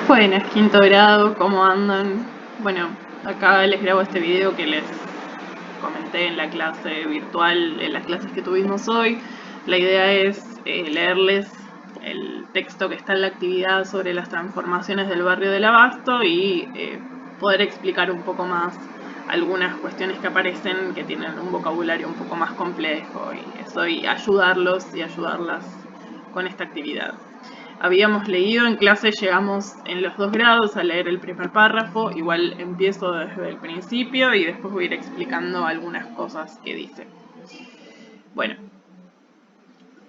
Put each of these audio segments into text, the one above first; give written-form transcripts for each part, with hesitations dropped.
Buenas, quinto grado, ¿cómo andan? Bueno, acá les grabo este video que les comenté en la clase virtual, en las clases que tuvimos hoy. La idea es leerles el texto que está en la actividad sobre las transformaciones del barrio del Abasto y poder explicar un poco más algunas cuestiones que aparecen que tienen un vocabulario un poco más complejo y eso, y ayudarlos y ayudarlas con esta actividad. Habíamos leído en clase, llegamos en los 2 grados a leer el primer párrafo, igual empiezo desde el principio y después voy a ir explicando algunas cosas que dice. Bueno,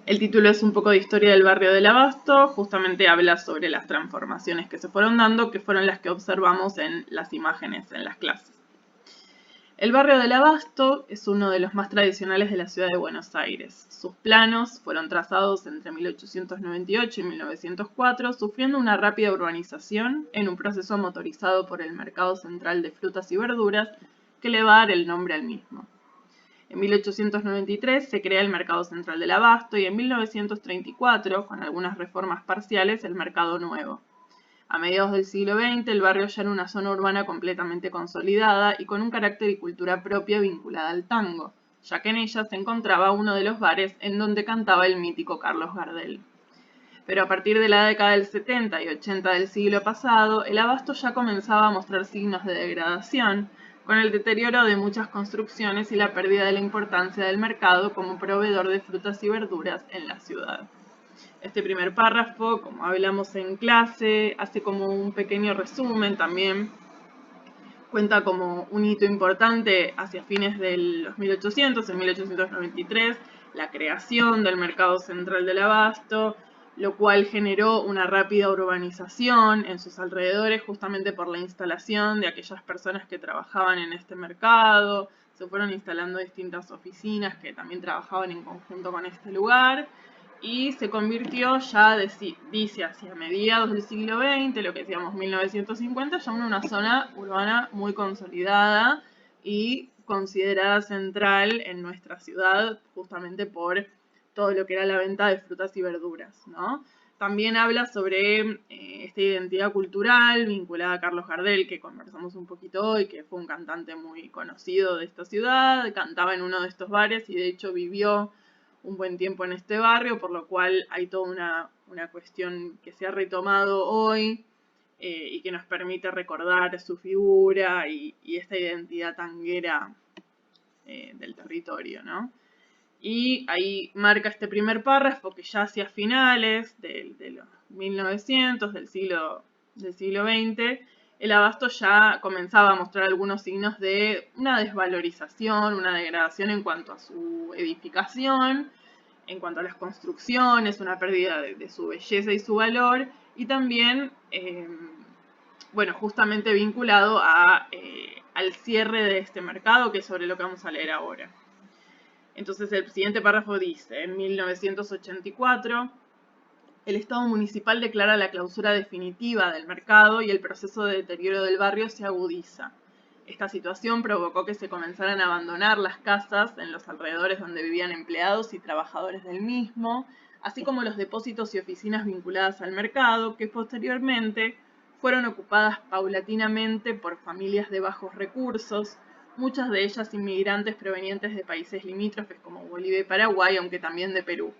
el título es un poco de historia del barrio del Abasto, justamente habla sobre las transformaciones que se fueron dando, que fueron las que observamos en las imágenes en las clases. El barrio del Abasto es uno de los más tradicionales de la ciudad de Buenos Aires. Sus planos fueron trazados entre 1898 y 1904, sufriendo una rápida urbanización en un proceso motorizado por el Mercado Central de Frutas y Verduras, que le va a dar el nombre al mismo. En 1893 se crea el Mercado Central del Abasto y en 1934, con algunas reformas parciales, el Mercado Nuevo. A mediados del siglo XX, el barrio ya era una zona urbana completamente consolidada y con un carácter y cultura propia vinculada al tango, ya que en ella se encontraba uno de los bares en donde cantaba el mítico Carlos Gardel. Pero a partir de la década del 70 y 80 del siglo pasado, el Abasto ya comenzaba a mostrar signos de degradación, con el deterioro de muchas construcciones y la pérdida de la importancia del mercado como proveedor de frutas y verduras en la ciudad. Este primer párrafo, como hablamos en clase, hace como un pequeño resumen también. Cuenta como un hito importante hacia fines de los 1800, en 1893, la creación del Mercado Central del Abasto, lo cual generó una rápida urbanización en sus alrededores justamente por la instalación de aquellas personas que trabajaban en este mercado. Se fueron instalando distintas oficinas que también trabajaban en conjunto con este lugar y se convirtió ya, dice, hacia mediados del siglo XX, lo que decíamos 1950, ya en una zona urbana muy consolidada y considerada central en nuestra ciudad justamente por todo lo que era la venta de frutas y verduras, ¿no? También habla sobre esta identidad cultural vinculada a Carlos Gardel, que conversamos un poquito hoy, que fue un cantante muy conocido de esta ciudad, cantaba en uno de estos bares y de hecho vivió un buen tiempo en este barrio, por lo cual hay toda una cuestión que se ha retomado hoy y que nos permite recordar su figura y esta identidad tanguera del territorio, ¿no? Y ahí marca este primer párrafo que ya hacia finales de los 1900, del siglo XX, el Abasto ya comenzaba a mostrar algunos signos de una desvalorización, una degradación en cuanto a su edificación, en cuanto a las construcciones, una pérdida de su belleza y su valor, y también, bueno, justamente vinculado al cierre de este mercado, que es sobre lo que vamos a leer ahora. Entonces el siguiente párrafo dice, en 1984, el Estado municipal declara la clausura definitiva del mercado y el proceso de deterioro del barrio se agudiza. Esta situación provocó que se comenzaran a abandonar las casas en los alrededores donde vivían empleados y trabajadores del mismo, así como los depósitos y oficinas vinculadas al mercado, que posteriormente fueron ocupadas paulatinamente por familias de bajos recursos, muchas de ellas inmigrantes provenientes de países limítrofes como Bolivia y Paraguay, aunque también de Perú.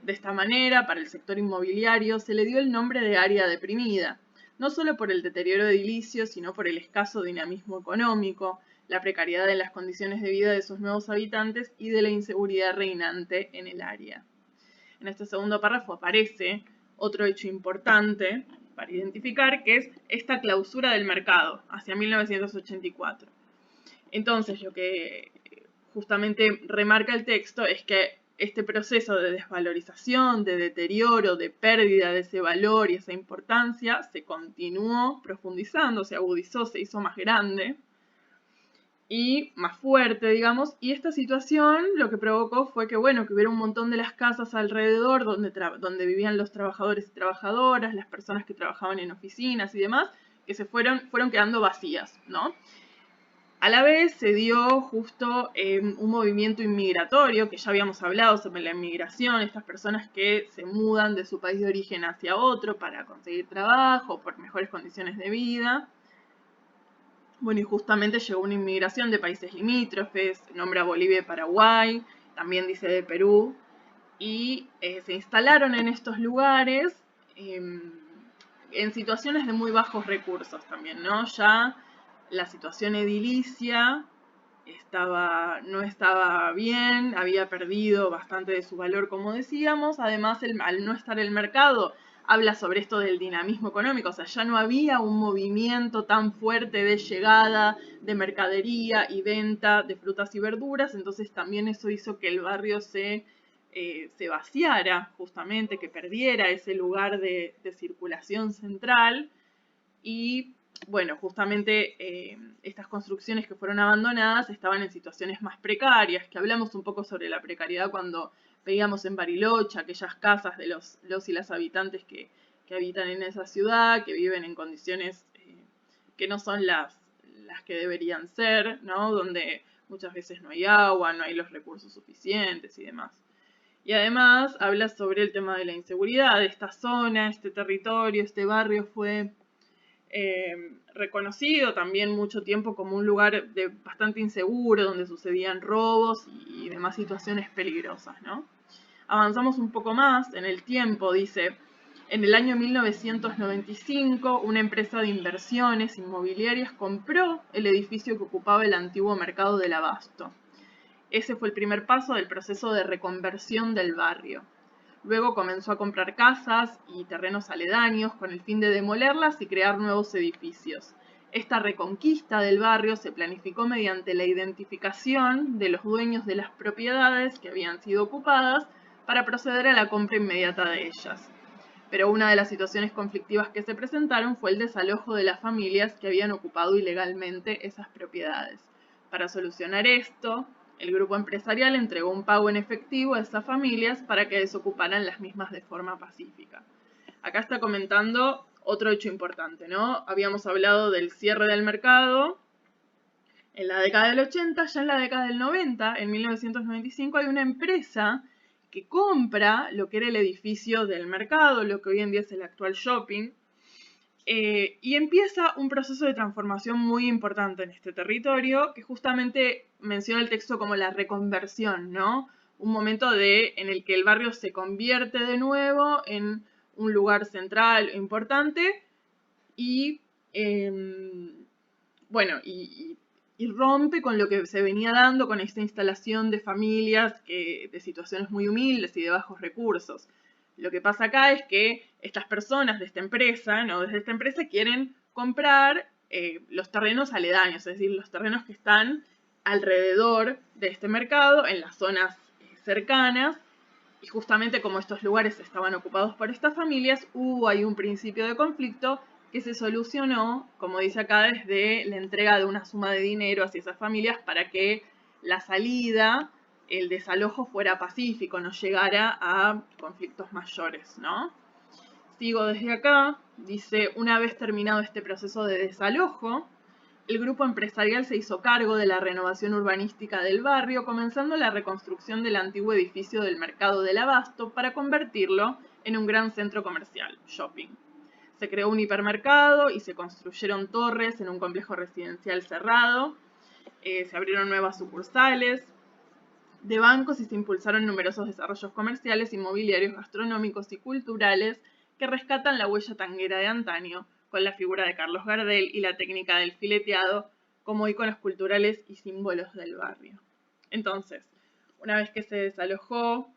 De esta manera, para el sector inmobiliario se le dio el nombre de área deprimida, no solo por el deterioro edilicio, sino por el escaso dinamismo económico, la precariedad en las condiciones de vida de sus nuevos habitantes y de la inseguridad reinante en el área. En este segundo párrafo aparece otro hecho importante para identificar, que es esta clausura del mercado hacia 1984. Entonces, lo que justamente remarca el texto es que este proceso de desvalorización, de deterioro, de pérdida de ese valor y esa importancia se continuó profundizando, se agudizó, se hizo más grande y más fuerte, digamos, y esta situación lo que provocó fue que, bueno, que hubiera un montón de las casas alrededor donde vivían los trabajadores y trabajadoras, las personas que trabajaban en oficinas y demás, que fueron quedando vacías, ¿no? A la vez se dio justo un movimiento inmigratorio, que ya habíamos hablado sobre la inmigración, estas personas que se mudan de su país de origen hacia otro para conseguir trabajo, por mejores condiciones de vida. Bueno, y justamente llegó una inmigración de países limítrofes, nombra Bolivia y Paraguay, también dice de Perú, y se instalaron en estos lugares en situaciones de muy bajos recursos también, ¿no? Ya la situación edilicia no estaba bien, había perdido bastante de su valor, como decíamos. Además, al no estar el mercado, habla sobre esto del dinamismo económico, o sea, ya no había un movimiento tan fuerte de llegada de mercadería y venta de frutas y verduras, entonces también eso hizo que el barrio se vaciara, justamente, que perdiera ese lugar de circulación central. Y bueno, justamente estas construcciones que fueron abandonadas estaban en situaciones más precarias, que hablamos un poco sobre la precariedad cuando veíamos en Bariloche aquellas casas de los y las habitantes que habitan en esa ciudad, que viven en condiciones que no son las que deberían ser, ¿no? Donde muchas veces no hay agua, no hay los recursos suficientes y demás. Y además habla sobre el tema de la inseguridad. Esta zona, este territorio, este barrio fue reconocido también mucho tiempo como un lugar bastante inseguro, donde sucedían robos y demás situaciones peligrosas, ¿no? Avanzamos un poco más en el tiempo, dice, en el año 1995 una empresa de inversiones inmobiliarias compró el edificio que ocupaba el antiguo mercado del Abasto. Ese fue el primer paso del proceso de reconversión del barrio. Luego comenzó a comprar casas y terrenos aledaños con el fin de demolerlas y crear nuevos edificios. Esta reconquista del barrio se planificó mediante la identificación de los dueños de las propiedades que habían sido ocupadas para proceder a la compra inmediata de ellas. Pero una de las situaciones conflictivas que se presentaron fue el desalojo de las familias que habían ocupado ilegalmente esas propiedades. Para solucionar esto, el grupo empresarial entregó un pago en efectivo a esas familias para que desocuparan las mismas de forma pacífica. Acá está comentando otro hecho importante, ¿no? Habíamos hablado del cierre del mercado en la década del 80, ya en la década del 90, en 1995, hay una empresa que compra lo que era el edificio del mercado, lo que hoy en día es el actual shopping, y empieza un proceso de transformación muy importante en este territorio, que justamente menciona el texto como la reconversión, ¿no? Un momento en el que el barrio se convierte de nuevo en un lugar central importante y, bueno, y rompe con lo que se venía dando con esta instalación de familias de situaciones muy humildes y de bajos recursos. Lo que pasa acá es que estas personas de esta empresa, ¿no? Desde esta empresa quieren comprar los terrenos aledaños, es decir, los terrenos que están alrededor de este mercado, en las zonas cercanas, y justamente como estos lugares estaban ocupados por estas familias, hubo ahí un principio de conflicto que se solucionó, como dice acá, desde la entrega de una suma de dinero hacia esas familias para que la salida, el desalojo fuera pacífico, no llegara a conflictos mayores, ¿no? Sigo desde acá, dice, una vez terminado este proceso de desalojo, el grupo empresarial se hizo cargo de la renovación urbanística del barrio, comenzando la reconstrucción del antiguo edificio del Mercado del Abasto para convertirlo en un gran centro comercial, shopping. Se creó un hipermercado y se construyeron torres en un complejo residencial cerrado. Se abrieron nuevas sucursales de bancos y se impulsaron numerosos desarrollos comerciales, inmobiliarios, gastronómicos y culturales que rescatan la huella tanguera de antaño, con la figura de Carlos Gardel y la técnica del fileteado como iconos culturales y símbolos del barrio. Entonces, una vez que se desalojó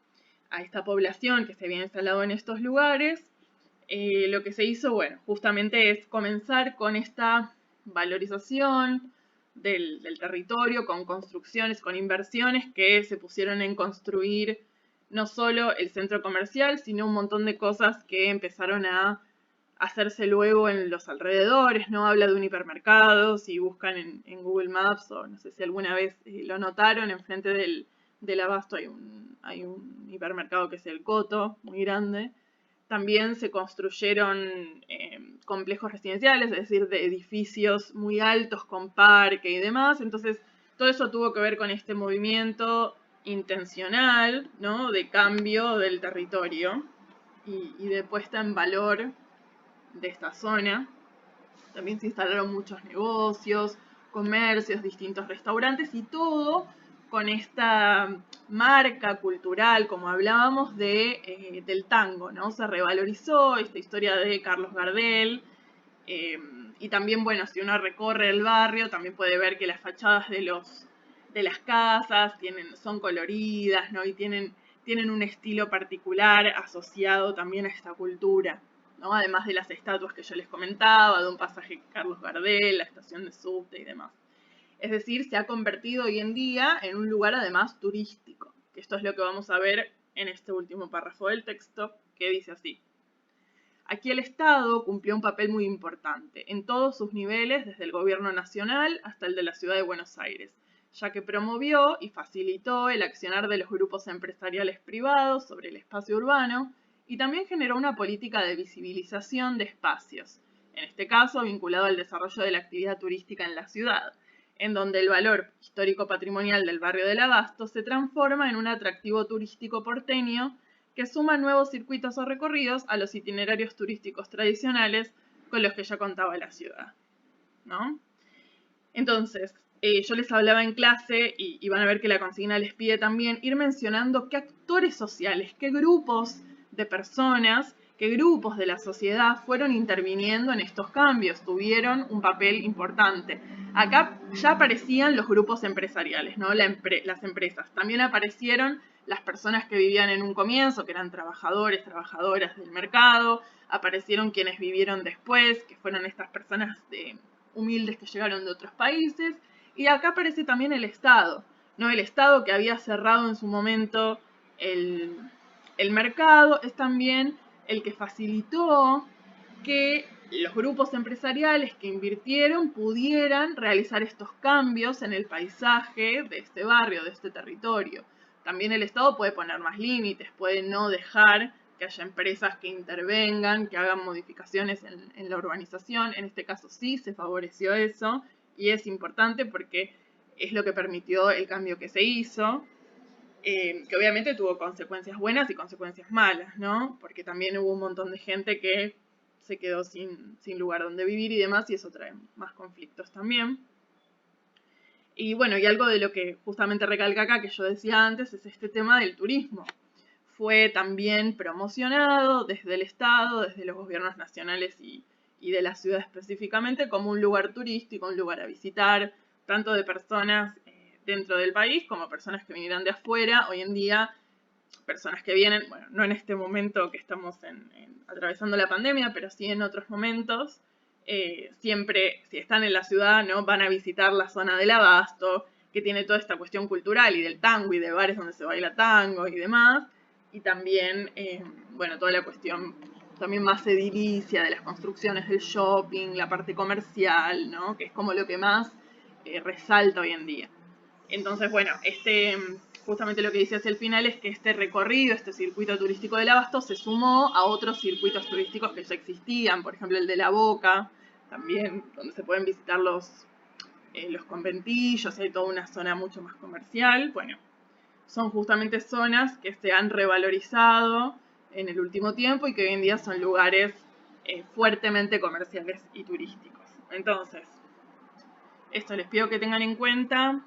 a esta población que se había instalado en estos lugares, lo que se hizo, bueno, justamente es comenzar con esta valorización del territorio, con construcciones, con inversiones que se pusieron en construir no solo el centro comercial, sino un montón de cosas que empezaron a hacerse luego en los alrededores, ¿no? Habla de un hipermercado, si buscan en Google Maps, o no sé si alguna vez lo notaron, enfrente del Abasto hay un hipermercado que es el Coto, muy grande. También se construyeron complejos residenciales, es decir, de edificios muy altos con parque y demás. Entonces, todo eso tuvo que ver con este movimiento intencional, ¿no?, de cambio del territorio y de puesta en valor de esta zona. También se instalaron muchos negocios, comercios, distintos restaurantes y todo con esta marca cultural, como hablábamos, del tango, ¿no? Se revalorizó esta historia de Carlos Gardel. Y también, bueno, si uno recorre el barrio, también puede ver que las fachadas de las casas son coloridas, ¿no? Y tienen un estilo particular asociado también a esta cultura, ¿no? Además de las estatuas que yo les comentaba, de un pasaje Carlos Gardel, la estación de subte y demás. Es decir, se ha convertido hoy en día en un lugar además turístico, que esto es lo que vamos a ver en este último párrafo del texto, que dice así. Aquí el Estado cumplió un papel muy importante en todos sus niveles, desde el gobierno nacional hasta el de la ciudad de Buenos Aires, ya que promovió y facilitó el accionar de los grupos empresariales privados sobre el espacio urbano y también generó una política de visibilización de espacios, en este caso vinculado al desarrollo de la actividad turística en la ciudad, en donde el valor histórico-patrimonial del barrio del Abasto se transforma en un atractivo turístico porteño que suma nuevos circuitos o recorridos a los itinerarios turísticos tradicionales con los que ya contaba la ciudad, ¿no? Entonces, yo les hablaba en clase y van a ver que la consigna les pide también ir mencionando qué actores sociales, qué grupos de personas, qué grupos de la sociedad fueron interviniendo en estos cambios, tuvieron un papel importante. Acá ya aparecían los grupos empresariales, ¿no? Las empresas. También aparecieron las personas que vivían en un comienzo, que eran trabajadores, trabajadoras del mercado. Aparecieron quienes vivieron después, que fueron estas personas humildes que llegaron de otros países. Y acá aparece también el Estado, ¿no? El Estado que había cerrado en su momento el mercado, es también el que facilitó que los grupos empresariales que invirtieron pudieran realizar estos cambios en el paisaje de este barrio, de este territorio. También el Estado puede poner más límites, puede no dejar que haya empresas que intervengan, que hagan modificaciones en la urbanización. En este caso sí se favoreció eso y es importante porque es lo que permitió el cambio que se hizo. Que obviamente tuvo consecuencias buenas y consecuencias malas, ¿no? Porque también hubo un montón de gente que se quedó sin lugar donde vivir y demás, y eso trae más conflictos también. Y bueno, y algo de lo que justamente recalca acá, que yo decía antes, es este tema del turismo. Fue también promocionado desde el Estado, desde los gobiernos nacionales y de la ciudad específicamente, como un lugar turístico, un lugar a visitar, tanto de personas dentro del país como personas que vinieran de afuera. Hoy en día, personas que vienen, bueno, no en este momento que estamos atravesando la pandemia, pero sí en otros momentos, siempre, si están en la ciudad, ¿no?, van a visitar la zona del Abasto, que tiene toda esta cuestión cultural y del tango y de bares donde se baila tango y demás, y también, bueno, toda la cuestión también más edilicia de las construcciones del shopping, la parte comercial, ¿no?, que es como lo que más resalta hoy en día. Entonces, bueno, justamente lo que dice hacia el final es que este recorrido, este circuito turístico del Abasto se sumó a otros circuitos turísticos que ya existían, por ejemplo el de La Boca, también donde se pueden visitar los conventillos, hay toda una zona mucho más comercial. Bueno, son justamente zonas que se han revalorizado en el último tiempo y que hoy en día son lugares fuertemente comerciales y turísticos. Entonces, esto les pido que tengan en cuenta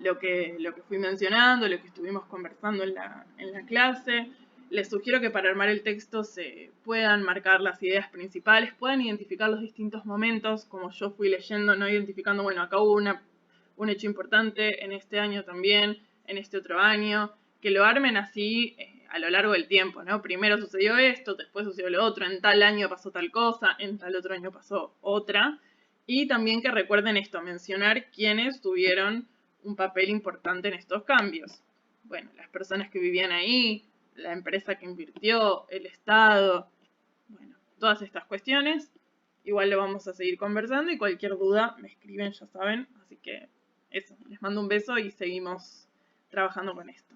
lo que fui mencionando, lo que estuvimos conversando en la clase. Les sugiero que para armar el texto se puedan marcar las ideas principales, puedan identificar los distintos momentos, como yo fui leyendo, no identificando, bueno, acá hubo un hecho importante en este año también, en este otro año, que lo armen así a lo largo del tiempo, ¿no? Primero sucedió esto, después sucedió lo otro, en tal año pasó tal cosa, en tal otro año pasó otra. Y también que recuerden esto, mencionar quiénes tuvieron un papel importante en estos cambios. Bueno, las personas que vivían ahí, la empresa que invirtió, el Estado, bueno, todas estas cuestiones. Igual lo vamos a seguir conversando y cualquier duda me escriben, ya saben. Así que eso, les mando un beso y seguimos trabajando con esto.